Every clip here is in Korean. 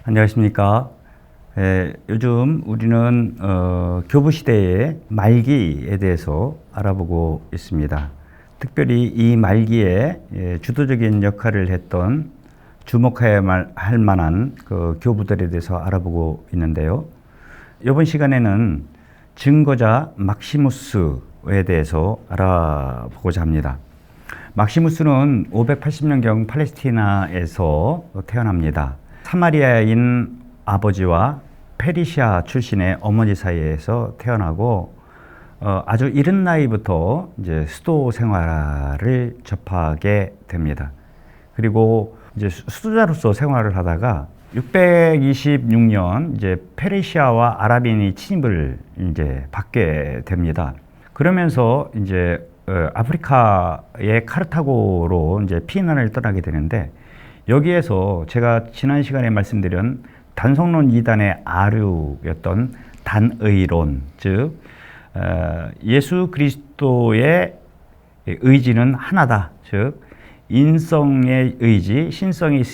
안녕하십니까. 요즘 우리는 교부 시대의 말기에 대해서 알아보고 있습니다. 특별히 이 말기에 주도적인 역할을 했던 주목해야 할 만한 그 교부들에 대해서 알아보고 있는데요. 이번 시간에는 증거자 막시무스에 대해서 알아보고자 합니다. 막시무스는 580년경 팔레스티나에서 태어납니다. 사마리아인 아버지와 페르시아 출신의 어머니 사이에서 태어나고 아주 이른 나이부터 이제 수도 생활을 접하게 됩니다. 그리고 이제 수도자로서 생활을 하다가 626년 이제 페르시아와 아랍인이 침입을 이제 받게 됩니다. 그러면서 이제 아프리카의 카르타고로 이제 피난을 떠나게 되는데, 여기에서 제가 지난 시간에 말씀드린 단성론 이단의 아류였던 단의론, 즉 예수 그리스도의 의지는 하나다, 즉 인성의 의지, 신성의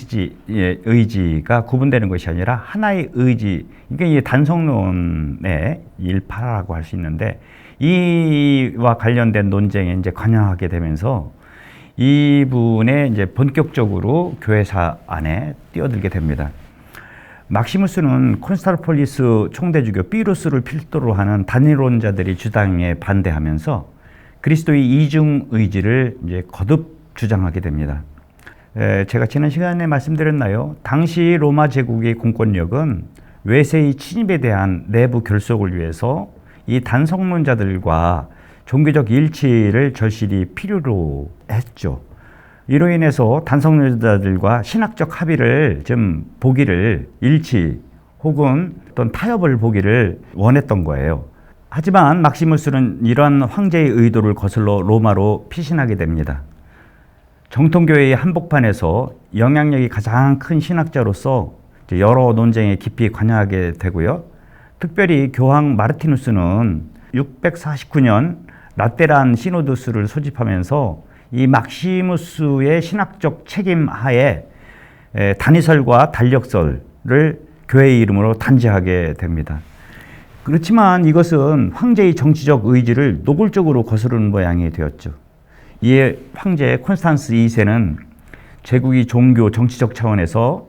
의지가 구분되는 것이 아니라 하나의 의지, 이게 단성론의 일파라고 할 수 있는데, 이와 관련된 논쟁에 이제 관여하게 되면서 이분의 이제 본격적으로 교회사 안에 뛰어들게 됩니다. 막시무스는 콘스탄티노플리스 총대주교 삐루스를 필두로 하는 단일론자들이 주장에 반대하면서 그리스도의 이중 의지를 이제 거듭 주장하게 됩니다. 제가 지난 시간에 말씀드렸나요? 당시 로마 제국의 공권력은 외세의 침입에 대한 내부 결속을 위해서 이 단성론자들과 종교적 일치를 절실히 필요로 했죠. 이로 인해서 단성론자들과 신학적 합의를 좀 보기를, 일치 혹은 어떤 타협을 보기를 원했던 거예요. 하지만 막시무스는 이러한 황제의 의도를 거슬러 로마로 피신하게 됩니다. 정통교회의 한복판에서 영향력이 가장 큰 신학자로서 여러 논쟁에 깊이 관여하게 되고요. 특별히 교황 마르티누스는 649년 라테란 시노도스를 소집하면서 이 막시무스의 신학적 책임 하에 단위설과 단력설을 교회의 이름으로 단죄하게 됩니다. 그렇지만 이것은 황제의 정치적 의지를 노골적으로 거스르는 모양이 되었죠. 이에 황제 콘스탄스 2세는 제국이 종교 정치적 차원에서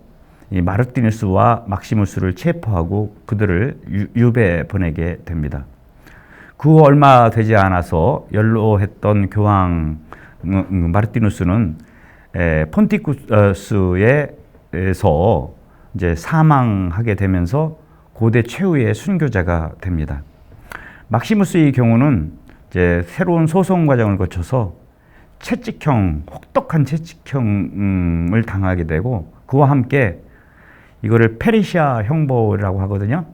이 마르티누스와 막시무스를 체포하고 그들을 유배에 보내게 됩니다. 그 후 얼마 되지 않아서 연로했던 교황 마르티누스는 폰티쿠스에서 이제 사망하게 되면서 고대 최후의 순교자가 됩니다. 막시무스의 경우는 이제 새로운 소송 과정을 거쳐서 혹독한 채찍형을 당하게 되고, 그와 함께 이거를 페르시아 형벌이라고 하거든요.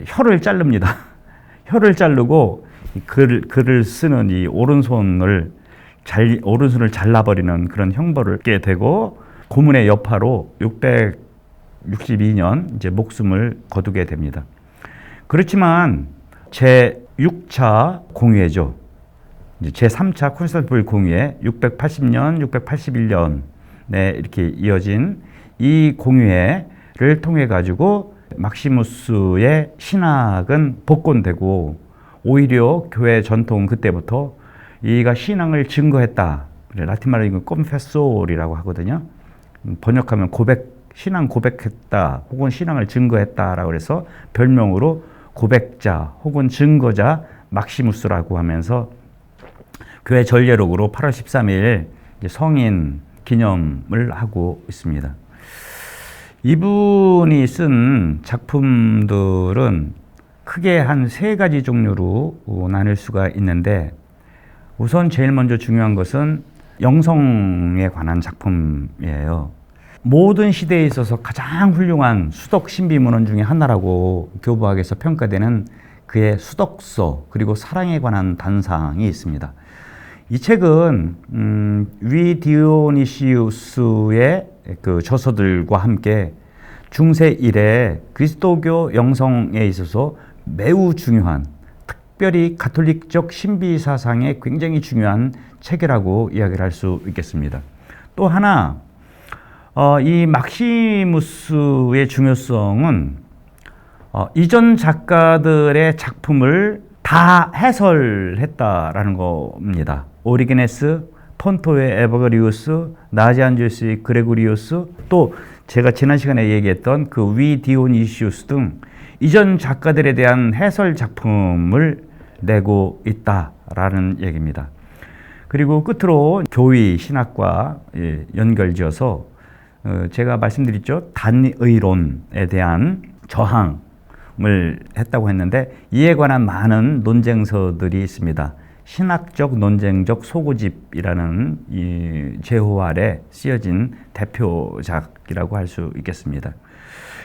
혀를 자릅니다. 혀를 자르고 글을 쓰는 이 오른손을 잘라버리는 그런 형벌을 받게 되고, 고문의 여파로 662년 이제 목숨을 거두게 됩니다. 그렇지만 제6차 공의회죠. 제3차 콘스탄티노플 공의회 680년, 681년에 이렇게 이어진 이 공의회를 통해 가지고 막시무스의 신학은 복권되고, 오히려 교회 전통 그때부터 이가 신앙을 증거했다. 라틴 말로 이건 confessor이라고 하거든요. 번역하면 신앙 고백했다, 혹은 신앙을 증거했다라고 해서 별명으로 고백자 혹은 증거자 막시무스라고 하면서 교회 전례록으로 8월 13일 성인 기념을 하고 있습니다. 이분이 쓴 작품들은 크게 한 3가지 종류로 나눌 수가 있는데, 우선 제일 먼저 중요한 것은 영성에 관한 작품이에요. 모든 시대에 있어서 가장 훌륭한 수덕 신비문헌 중에 하나라고 교부학에서 평가되는 그의 수덕서, 그리고 사랑에 관한 단상이 있습니다. 이 책은 위 디오니시우스의 그 저서들과 함께 중세 이래 그리스도교 영성에 있어서 매우 중요한, 특별히 가톨릭적 신비 사상에 굉장히 중요한 책이라고 이야기를 할 수 있겠습니다. 또 하나, 이 막시무스의 중요성은 이전 작가들의 작품을 다 해설했다라는 겁니다. 오리게네스, 폰토의 에바그리우스, 나지안주스의 그레고리우스, 또 제가 지난 시간에 얘기했던 그 위 디오니시우스 등 이전 작가들에 대한 해설 작품을 내고 있다라는 얘기입니다. 그리고 끝으로 교의 신학과 연결지어서 제가 말씀드렸죠. 단의론에 대한 저항을 했다고 했는데 이에 관한 많은 논쟁서들이 있습니다. 신학적 논쟁적 소고집이라는 이 제호 아래 쓰여진 대표작이라고 할 수 있겠습니다.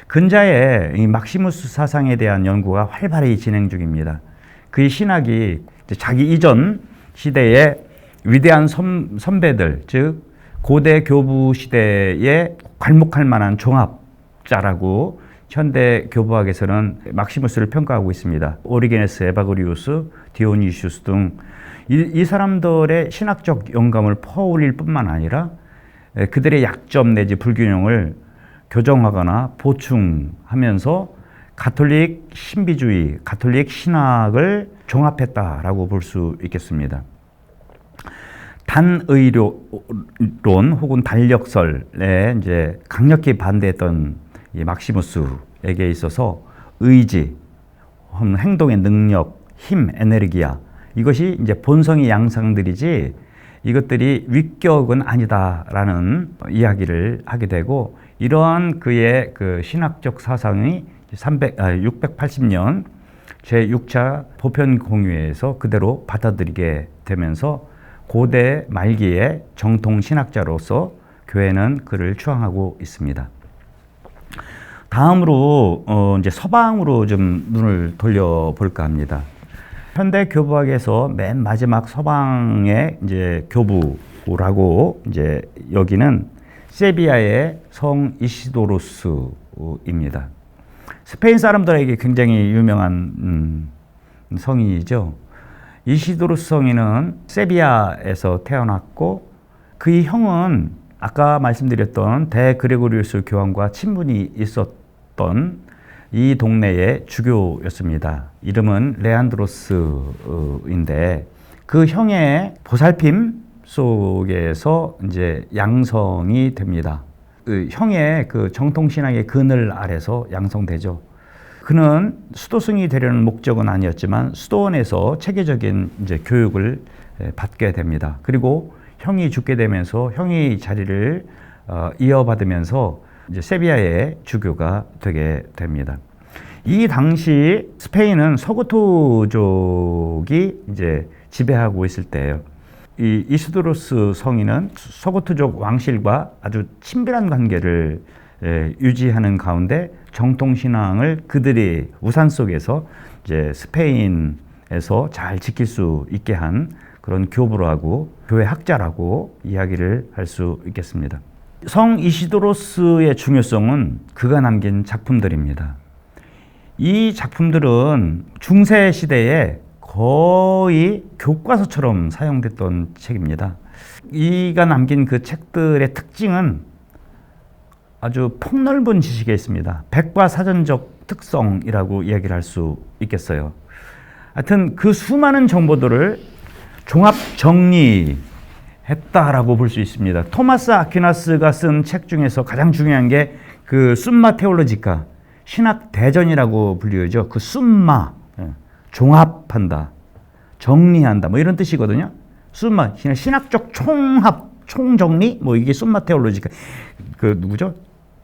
근자에 이 막시무스 사상에 대한 연구가 활발히 진행 중입니다. 그의 신학이 자기 이전 시대의 위대한 선배들, 즉 고대 교부 시대에 괄목할 만한 종합자라고 현대 교부학에서는 막시무스를 평가하고 있습니다. 오리게네스, 에바그리우스, 디오니시우스 등 이 사람들의 신학적 영감을 퍼올릴 뿐만 아니라 그들의 약점 내지 불균형을 교정하거나 보충하면서 가톨릭 신비주의, 가톨릭 신학을 종합했다라고 볼 수 있겠습니다. 단의론 혹은 단력설에 이제 강력히 반대했던 이 막시무스에게 있어서 의지, 행동의 능력, 힘, 에네르기야 이것이 이제 본성의 양상들이지 이것들이 위격은 아니다라는 이야기를 하게 되고 이러한 그의 그 신학적 사상이 680년 제6차 보편공의회에서 그대로 받아들이게 되면서 고대 말기의 정통 신학자로서 교회는 그를 추앙하고 있습니다. 다음으로 이제 서방으로 좀 눈을 돌려볼까 합니다. 현대 교부학에서 맨 마지막 서방의 이제 교부라고 이제 여기는 세비야의 성 이시도로스입니다. 스페인 사람들에게 굉장히 유명한 성이죠. 이시도로스 성인은 세비야에서 태어났고 그의 형은 아까 말씀드렸던 대그레고리우스 교황과 친분이 있었던 이 동네의 주교였습니다. 이름은 레안드로스인데 그 형의 보살핌 속에서 이제 양성이 됩니다. 그 형의 그 정통신학의 그늘 아래서 양성되죠. 그는 수도승이 되려는 목적은 아니었지만 수도원에서 체계적인 이제 교육을 받게 됩니다. 그리고 형이 죽게 되면서 형이 자리를 이어받으면서 이제 세비야의 주교가 되게 됩니다. 이 당시 스페인은 서고토족이 이제 지배하고 있을 때예요. 이 이시도로스 성인은 서고토족 왕실과 아주 친밀한 관계를 유지하는 가운데 정통신앙을 그들의 우산 속에서 이제 스페인에서 잘 지킬 수 있게 한 그런 교부라고 교회 학자라고 이야기를 할 수 있겠습니다. 성 이시도로스의 중요성은 그가 남긴 작품들입니다. 이 작품들은 중세 시대에 거의 교과서처럼 사용됐던 책입니다. 이가 남긴 그 책들의 특징은 아주 폭넓은 지식에 있습니다. 백과사전적 특성이라고 이야기를 할 수 있겠어요. 하여튼 그 수많은 정보들을 종합 정리했다라고 볼 수 있습니다. 토마스 아퀴나스가 쓴 책 중에서 가장 중요한 게 그 숨마 테올로지카, 신학 대전이라고 불리죠. 그 숨마, 종합한다, 정리한다, 뭐 이런 뜻이거든요. 숨마, 신학적 총합, 총정리, 뭐 이게 숨마 테올로지카. 그 누구죠?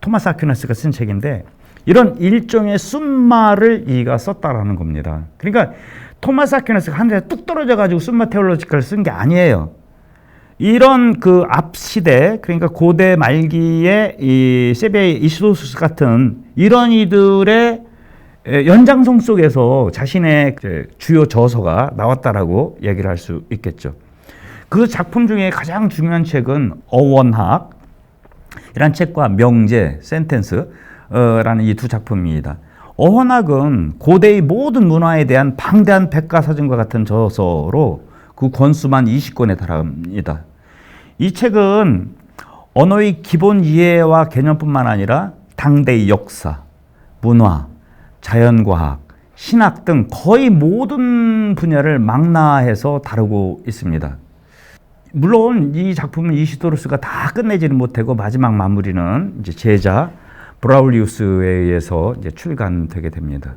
토마스 아퀴나스가 쓴 책인데 이런 일종의 숨마를 이가 썼다라는 겁니다. 그러니까 토마스 아퀴나스가 하늘에 뚝 떨어져가지고 숨마 테올로지카를 쓴 게 아니에요. 이런 그 앞 시대, 그러니까 고대 말기의 이 세비야의 이시도로스 같은 이런 이들의 연장성 속에서 자신의 주요 저서가 나왔다라고 얘기를 할 수 있겠죠. 그 작품 중에 가장 중요한 책은 어원학 이란 책과 명제, 센텐스라는 이 두 작품입니다. 어원학은 고대의 모든 문화에 대한 방대한 백과사전과 같은 저서로 그 권수만 20권에 달합니다. 이 책은 언어의 기본 이해와 개념뿐만 아니라 당대의 역사, 문화, 자연과학, 신학 등 거의 모든 분야를 망라해서 다루고 있습니다. 물론 이 작품은 이시도로스가 다 끝내지는 못하고 마지막 마무리는 이제 제자 브라울리우스에 의해서 이제 출간되게 됩니다.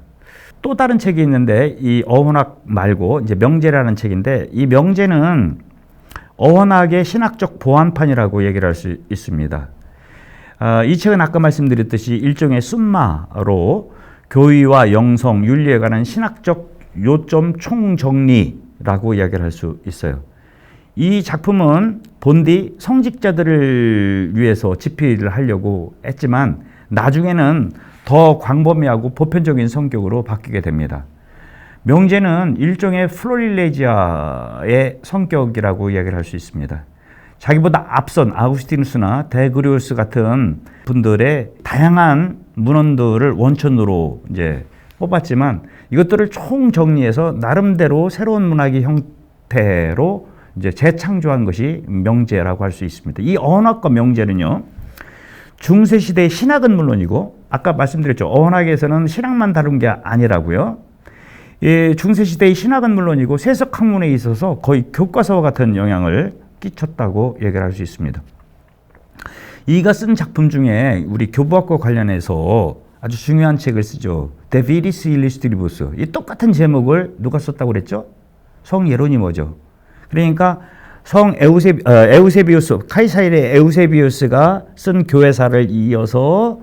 또 다른 책이 있는데 이 어원학 말고 이제 명제라는 책인데 이 명제는 어원학의 신학적 보완판이라고 얘기를 할 수 있습니다. 이 책은 아까 말씀드렸듯이 일종의 씀마로 교의와 영성, 윤리에 관한 신학적 요점 총정리라고 이야기를 할 수 있어요. 이 작품은 본디 성직자들을 위해서 집필을 하려고 했지만 나중에는 더 광범위하고 보편적인 성격으로 바뀌게 됩니다. 명제는 일종의 플로릴레지아의 성격이라고 이야기를 할 수 있습니다. 자기보다 앞선 아우구스티누스나 데그리우스 같은 분들의 다양한 문헌들을 원천으로 이제 뽑았지만 이것들을 총정리해서 나름대로 새로운 문학의 형태로 이제 재창조한 것이 명제라고 할 수 있습니다. 이 어원학과 명제는요, 중세 시대의 신학은 물론이고 아까 말씀드렸죠. 어원학에서는 신학만 다룬 게 아니라고요. 중세 시대의 신학은 물론이고 세속 학문에 있어서 거의 교과서와 같은 영향을 끼쳤다고 얘기를 할 수 있습니다. 이가 쓴 작품 중에 우리 교부학과 관련해서 아주 중요한 책을 쓰죠. De Viris Illustribus. 이 똑같은 제목을 누가 썼다고 그랬죠? 성 예로니모죠. 그러니까 성 에우세비우스, 카이사일의 에우세비우스가 쓴 교회사를 이어서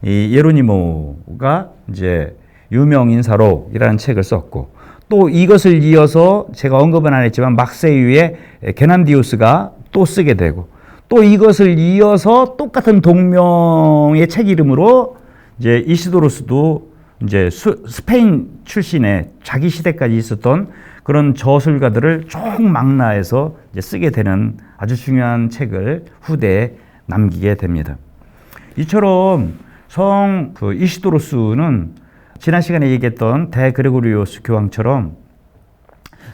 이 예로니모가 이제 유명 인사록이라는 책을 썼고, 또 이것을 이어서 제가 언급은 안 했지만 막세유의 게남디우스가 또 쓰게 되고, 또 이것을 이어서 똑같은 동명의 책 이름으로 이제 이시도로스도 이제 스페인 출신의 자기 시대까지 있었던 그런 저술가들을 총망라해서 이제 쓰게 되는 아주 중요한 책을 후대에 남기게 됩니다. 이처럼 이시도로스는 지난 시간에 얘기했던 데그레고리오스 교황처럼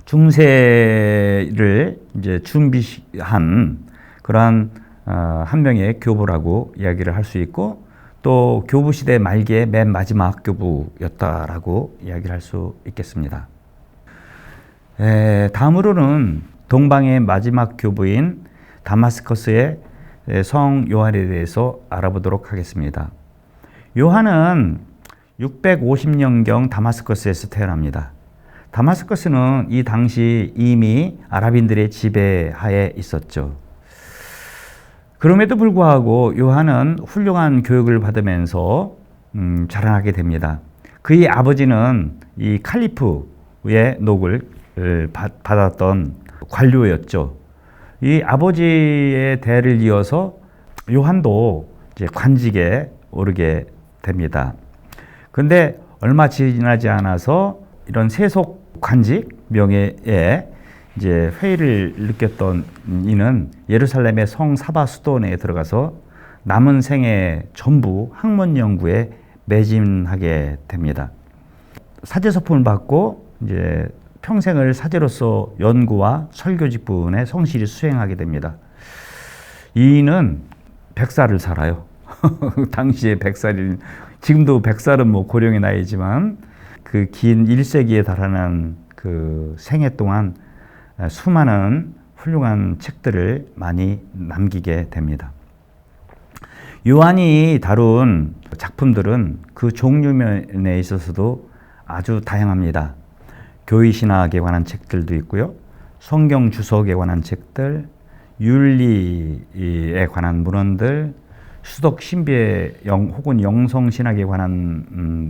중세를 이제 준비한 그러한 한 명의 교부라고 이야기를 할 수 있고, 또 교부 시대 말기의 맨 마지막 교부였다라고 이야기를 할 수 있겠습니다. 다음으로는 동방의 마지막 교부인 다마스커스의 성 요한에 대해서 알아보도록 하겠습니다. 요한은 650년경 다마스커스에서 태어납니다. 다마스커스는 이 당시 이미 아랍인들의 지배하에 있었죠. 그럼에도 불구하고 요한은 훌륭한 교육을 받으면서 자라나게 됩니다. 그의 아버지는 이 칼리프의 녹을 받았던 관료였죠. 이 아버지의 대를 이어서 요한도 이제 관직에 오르게 됩니다. 그런데 얼마 지나지 않아서 이런 세속 관직 명예에 이제 회의를 느꼈던 이는 예루살렘의 성 사바 수도원에 들어가서 남은 생애 전부 학문 연구에 매진하게 됩니다. 사제서품을 받고 이제 평생을 사제로서 연구와 설교 직분에 성실히 수행하게 됩니다. 이는 100살을 살아요. 당시에 100살이, 지금도 100살은 뭐 고령의 나이지만 그 긴 1세기에 달하는 그 생애 동안 수많은 훌륭한 책들을 많이 남기게 됩니다. 요한이 다룬 작품들은 그 종류면에 있어서도 아주 다양합니다. 교의신학에 관한 책들도 있고요. 성경 주석에 관한 책들, 윤리에 관한 문헌들, 수덕 신비의 혹은 영성신학에 관한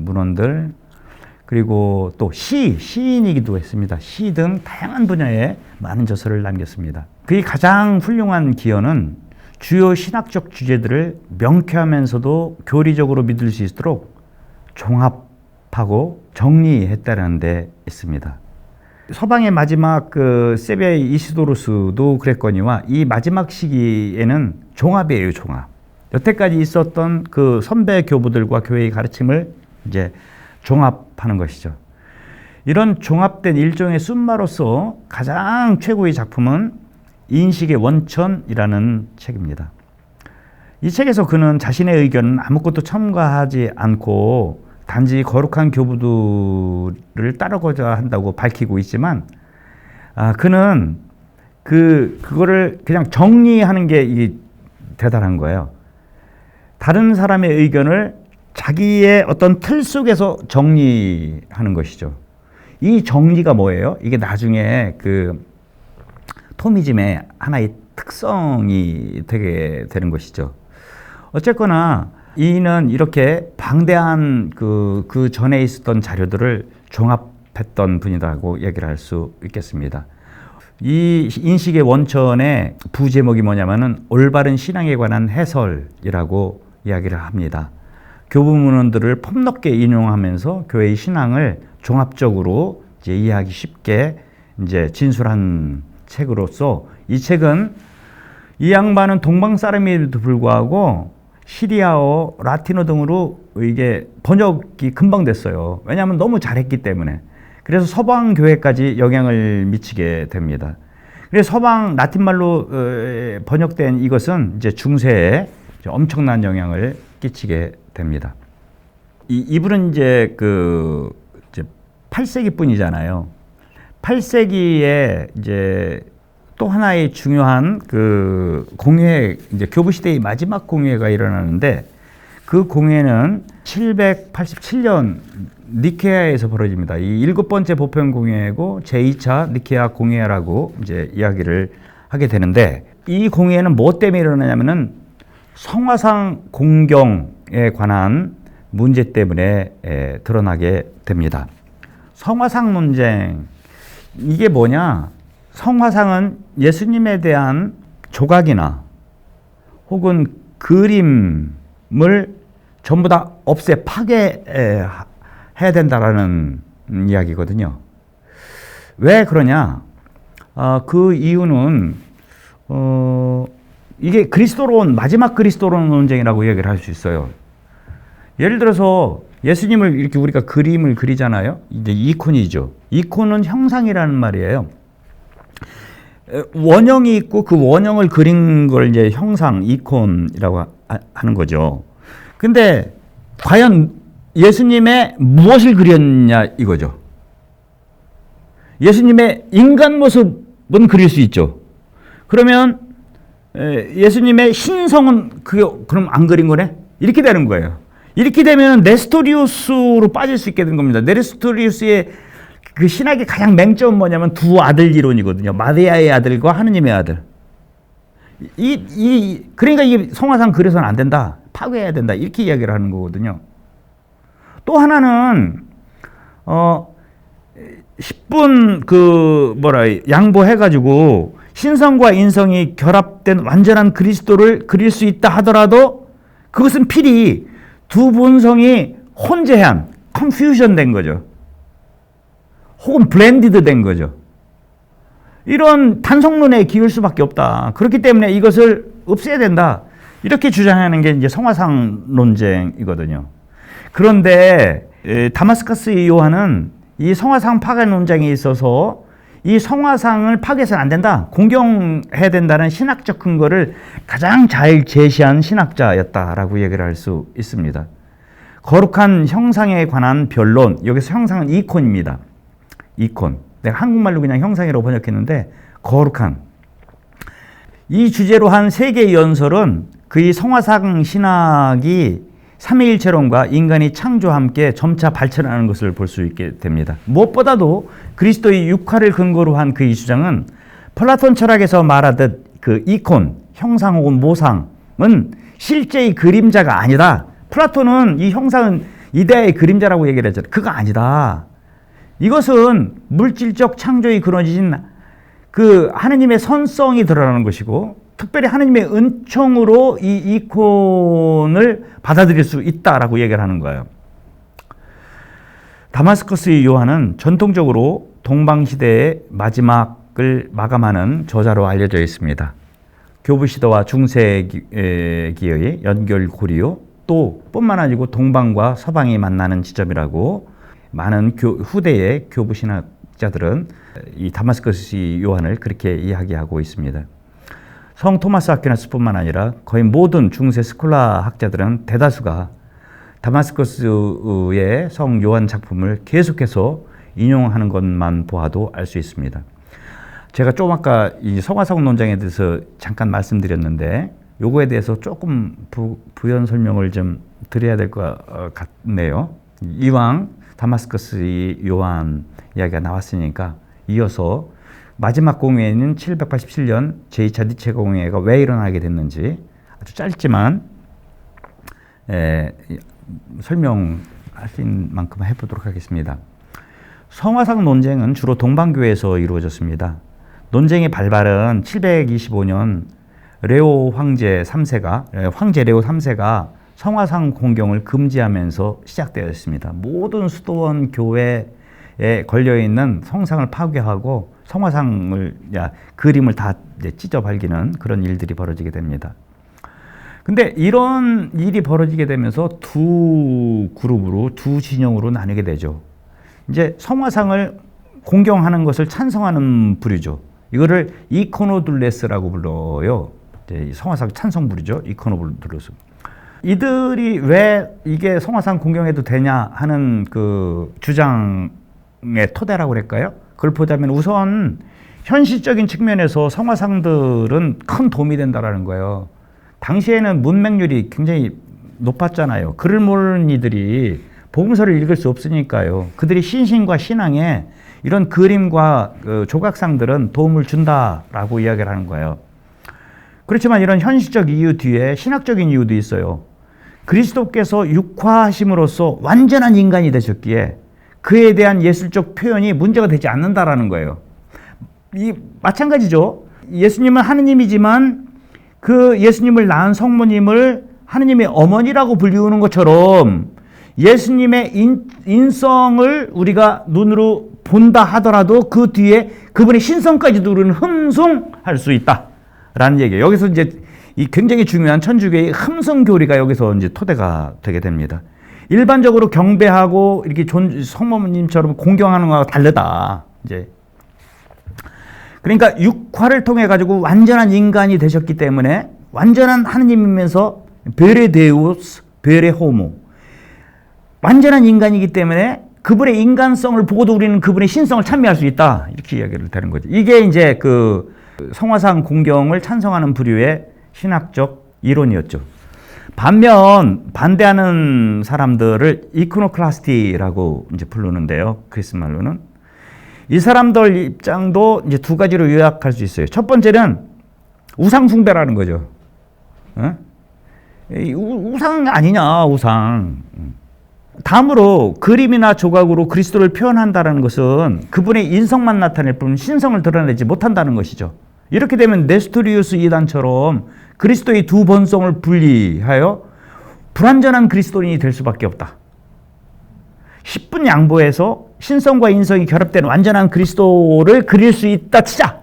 문헌들, 그리고 또 시인이기도 했습니다. 시 등 다양한 분야에 많은 저서를 남겼습니다. 그의 가장 훌륭한 기여는 주요 신학적 주제들을 명쾌하면서도 교리적으로 믿을 수 있도록 종합하고 정리했다는 데 있습니다. 서방의 마지막 세베 이시도로스도 그랬거니와 이 마지막 시기에는 종합이에요, 종합. 여태까지 있었던 그 선배 교부들과 교회의 가르침을 이제 종합하는 것이죠. 이런 종합된 일종의 씀마로서 가장 최고의 작품은 인식의 원천이라는 책입니다. 이 책에서 그는 자신의 의견은 아무것도 첨가하지 않고 단지 거룩한 교부들을 따르고자 한다고 밝히고 있지만, 그는 그거를 그냥 정리하는 게 이게 대단한 거예요. 다른 사람의 의견을 자기의 어떤 틀 속에서 정리하는 것이죠. 이 정리가 뭐예요? 이게 나중에 그 토미즘의 하나의 특성이 되게 되는 것이죠. 어쨌거나 이는 이렇게 방대한 그 전에 있었던 자료들을 종합했던 분이라고 얘기를 할 수 있겠습니다. 이 인식의 원천의 부제목이 뭐냐면은 올바른 신앙에 관한 해설이라고 이야기를 합니다. 교부문헌들을 폭넓게 인용하면서 교회의 신앙을 종합적으로 이제 이해하기 쉽게 이제 진술한 책으로서 이 책은 이 양반은 동방 사람임에도 불구하고 시리아어, 라틴어 등으로 이게 번역이 금방 됐어요. 왜냐하면 너무 잘했기 때문에. 그래서 서방 교회까지 영향을 미치게 됩니다. 그래서 서방 라틴말로 번역된 이것은 이제 중세에 엄청난 영향을 끼치게 됩니다. 이분은 이제 이제 8세기 분이잖아요. 8세기에 이제 또 하나의 중요한 공회, 이제 교부 시대의 마지막 공회가 일어나는데 그 공회는 787년 니케아에서 벌어집니다. 이 7번째 보편 공회고 제2차 니케아 공회라고 이제 이야기를 하게 되는데, 이 공회는 뭐 때문에 일어나냐면은 성화상 공경에 관한 문제 때문에 드러나게 됩니다. 성화상 논쟁, 이게 뭐냐? 성화상은 예수님에 대한 조각이나 혹은 그림을 전부 다 파괴해야 된다라는 이야기거든요. 왜 그러냐? 그 이유는 이게 마지막 그리스도론 논쟁이라고 얘기를 할 수 있어요. 예를 들어서 예수님을 이렇게 우리가 그림을 그리잖아요. 이제 이콘이죠. 이콘은 형상이라는 말이에요. 원형이 있고 그 원형을 그린 걸 이제 형상, 이콘이라고 하는 거죠. 근데 과연 예수님의 무엇을 그렸냐 이거죠. 예수님의 인간 모습은 그릴 수 있죠. 그러면 예수님의 신성은 그럼 안 그린 거네? 이렇게 되는 거예요. 이렇게 되면 네스토리우스로 빠질 수 있게 된 겁니다. 네스토리우스의 그 신학의 가장 맹점은 뭐냐면 두 아들 이론이거든요. 마리아의 아들과 하느님의 아들. 그러니까 이게 성화상 그려서는 안 된다. 파괴해야 된다. 이렇게 이야기를 하는 거거든요. 또 하나는 10분 양보해가지고 신성과 인성이 결합된 완전한 그리스도를 그릴 수 있다 하더라도 그것은 필히 두 본성이 혼재한, 컨퓨전 된 거죠. 혹은 블렌디드 된 거죠. 이런 단성론에 기울 수밖에 없다. 그렇기 때문에 이것을 없애야 된다. 이렇게 주장하는 게 이제 성화상 논쟁이거든요. 그런데 다마스커스 요한은 이 성화상 파괴 논쟁에 있어서 이 성화상을 파괴해서는 안 된다. 공경해야 된다는 신학적 근거를 가장 잘 제시한 신학자였다라고 얘기를 할 수 있습니다. 거룩한 형상에 관한 변론, 여기서 형상은 이콘입니다. 이콘. 내가 한국말로 그냥 형상이라고 번역했는데 거룩한. 이 주제로 한 3개의 연설은 그의 성화상 신학이 삼위일체론과 인간의 창조와 함께 점차 발전하는 것을 볼 수 있게 됩니다. 무엇보다도 그리스도의 육화를 근거로 한 그의 주장은 플라톤 철학에서 말하듯 그 이콘, 형상 혹은 모상은 실제의 그림자가 아니다. 플라톤은 이 형상은 이데아의 그림자라고 얘기를 했잖아요. 그거 아니다. 이것은 물질적 창조의 그려진 그 하느님의 선성이 드러나는 것이고 특별히 하느님의 은총으로 이 이콘을 받아들일 수 있다라고 얘기를 하는 거예요. 다마스커스의 요한은 전통적으로 동방시대의 마지막을 마감하는 저자로 알려져 있습니다. 교부시대와 중세기의 연결고리요. 또 뿐만 아니고 동방과 서방이 만나는 지점이라고 많은 후대의 교부신학자들은 이 다마스커스 요한을 그렇게 이야기하고 있습니다. 성 토마스 아퀴나스뿐만 아니라 거의 모든 중세 스콜라 학자들은 대다수가 다마스커스의 성 요한 작품을 계속해서 인용하는 것만 보아도 알 수 있습니다. 제가 좀 아까 이 성화상 논쟁에 대해서 잠깐 말씀드렸는데 요거에 대해서 조금 부연 설명을 좀 드려야 될 것 같네요. 이왕 다마스커스의 요한 이야기가 나왔으니까 이어서 마지막 공회는 787년 제2차 니체 공회가 왜 일어나게 됐는지 아주 짧지만 설명할 수 있는 만큼 해보도록 하겠습니다. 성화상 논쟁은 주로 동방교회에서 이루어졌습니다. 논쟁의 발발은 725년 레오 황제 3세가 황제 레오 3세가 성화상 공경을 금지하면서 시작되었습니다. 모든 수도원 교회에 걸려있는 성상을 파괴하고 성화상을 그림을 다 찢어 발기는 그런 일들이 벌어지게 됩니다. 근데 이런 일이 벌어지게 되면서 두 그룹으로 두 진영으로 나뉘게 되죠. 이제 성화상을 공경하는 것을 찬성하는 부류죠. 이거를 이코노둘레스라고 불러요. 성화상 찬성 부류죠. 이코노둘레스. 이들이 왜 이게 성화상 공경해도 되냐 하는 그 주장의 토대라고 그럴까요? 그걸 보자면 우선 현실적인 측면에서 성화상들은 큰 도움이 된다라는 거예요. 당시에는 문맹률이 굉장히 높았잖아요. 글을 모르는 이들이 복음서를 읽을 수 없으니까요. 그들이 신신과 신앙에 이런 그림과 조각상들은 도움을 준다라고 이야기를 하는 거예요. 그렇지만 이런 현실적 이유 뒤에 신학적인 이유도 있어요. 그리스도께서 육화하심으로써 완전한 인간이 되셨기에 그에 대한 예술적 표현이 문제가 되지 않는다라는 거예요. 마찬가지죠. 예수님은 하느님이지만 그 예수님을 낳은 성모님을 하느님의 어머니라고 불리우는 것처럼 예수님의 인성을 우리가 눈으로 본다 하더라도 그 뒤에 그분의 신성까지도 우리는 흠숭할 수 있다라는 얘기예요. 여기서 이제 이 굉장히 중요한 천주교의 흠성 교리가 여기서 이제 토대가 되게 됩니다. 일반적으로 경배하고 이렇게 성모님처럼 공경하는 거와 다르다. 이제 그러니까 육화를 통해 가지고 완전한 인간이 되셨기 때문에 완전한 하느님이면서 베레 데우스, 베레 호모, 완전한 인간이기 때문에 그분의 인간성을 보고도 우리는 그분의 신성을 찬미할 수 있다. 이렇게 이야기를 되는 거죠. 이게 이제 그 성화상 공경을 찬성하는 부류의 신학적 이론이었죠. 반면 반대하는 사람들을 이코노클라스티라고 이제 부르는데요. 그리스 말로는 이 사람들 입장도 이제 두 가지로 요약할 수 있어요. 첫 번째는 우상 숭배라는 거죠. 어? 우상 아니냐, 우상. 다음으로 그림이나 조각으로 그리스도를 표현한다는 것은 그분의 인성만 나타낼 뿐 신성을 드러내지 못한다는 것이죠. 이렇게 되면 네스토리우스 이단처럼 그리스도의 두 본성을 분리하여 불완전한 그리스도인이 될 수밖에 없다. 10분 양보해서 신성과 인성이 결합된 완전한 그리스도를 그릴 수 있다 치자.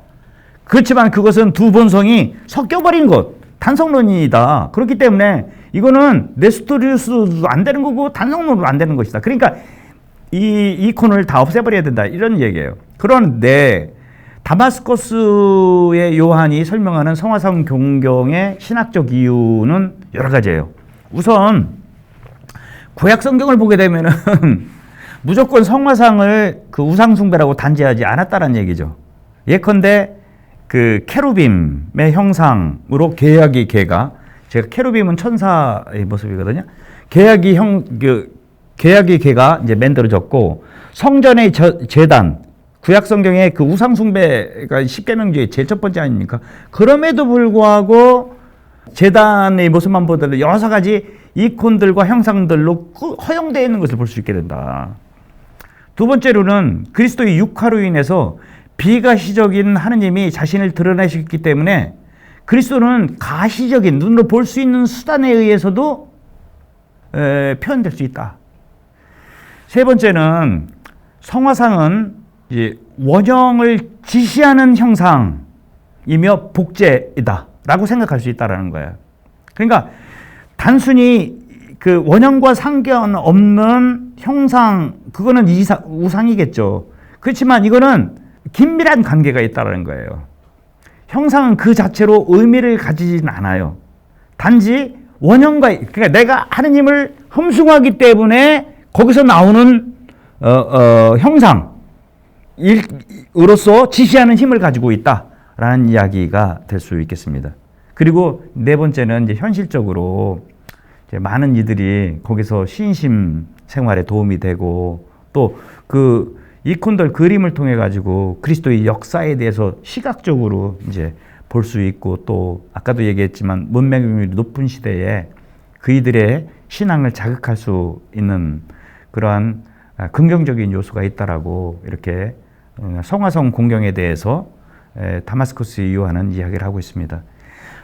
그렇지만 그것은 두 본성이 섞여버린 것, 단성론이다. 그렇기 때문에 이거는 네스토리우스도 안 되는 거고 단성론도 안 되는 것이다. 그러니까 이 이콘을 다 없애버려야 된다. 이런 얘기예요. 그런데 다마스커스의 요한이 설명하는 성화상 공경의 신학적 이유는 여러 가지예요. 우선 구약 성경을 보게 되면은 무조건 성화상을 그 우상 숭배라고 단죄하지 않았다는 얘기죠. 예컨대 그 케루빔의 형상으로 계약의 개가, 제가 케루빔은 천사의 모습이거든요. 계약의 개가 이제 만들어졌고, 성전의 제단, 구약 성경의 그 우상 숭배가 십계명주의 제일 첫 번째 아닙니까? 그럼에도 불구하고 제단의 모습만 보더라도 여러 가지 이콘들과 형상들로 허용되어 있는 것을 볼 수 있게 된다. 두 번째로는 그리스도의 육화로 인해서 비가시적인 하느님이 자신을 드러내셨기 때문에 그리스도는 가시적인 눈으로 볼 수 있는 수단에 의해서도 표현될 수 있다. 세 번째는 성화상은 이제 원형을 지시하는 형상이며 복제이다라고 생각할 수 있다라는 거예요. 그러니까 단순히 그 원형과 상관없는 형상, 그거는 우상이겠죠. 그렇지만 이거는 긴밀한 관계가 있다는 거예요. 형상은 그 자체로 의미를 가지진 않아요. 단지 원형과, 그러니까 내가 하느님을 흠숭하기 때문에 거기서 나오는 형상으로서 지시하는 힘을 가지고 있다라는 이야기가 될 수 있겠습니다. 그리고 네 번째는 이제 현실적으로 이제 많은 이들이 거기서 신심 생활에 도움이 되고 또 그 이콘들 그림을 통해 가지고 그리스도의 역사에 대해서 시각적으로 이제 볼 수 있고 또 아까도 얘기했지만 문맹률이 높은 시대에 그이들의 신앙을 자극할 수 있는 그러한 긍정적인 요소가 있다라고 이렇게 성화성 공경에 대해서 다마스커스 요한은 이야기를 하고 있습니다.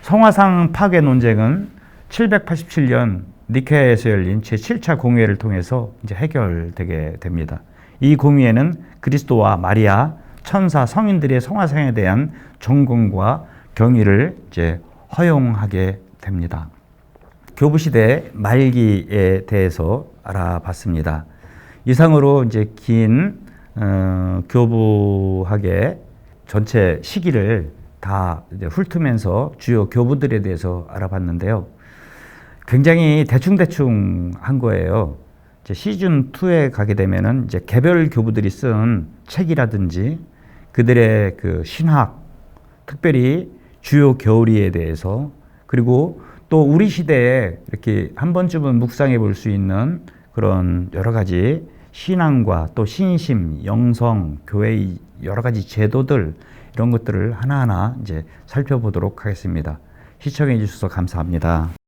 성화상 파괴 논쟁은 787년 니케아에서 열린 제7차 공의회를 통해서 이제 해결되게 됩니다. 이 공의회는 그리스도와 마리아, 천사, 성인들의 성화상에 대한 점검과 경의를 이제 허용하게 됩니다. 교부시대 말기에 대해서 알아봤습니다. 이상으로 이제 긴 교부학의 전체 시기를 다 이제 훑으면서 주요 교부들에 대해서 알아봤는데요. 굉장히 대충대충 한 거예요. 이제 시즌 2에 가게 되면은 이제 개별 교부들이 쓴 책이라든지 그들의 그 신학, 특별히 주요 교리에 대해서 그리고 또 우리 시대에 이렇게 한 번쯤은 묵상해 볼 수 있는 그런 여러 가지 신앙과 또 신심, 영성, 교회의 여러 가지 제도들 이런 것들을 하나하나 이제 살펴보도록 하겠습니다. 시청해 주셔서 감사합니다.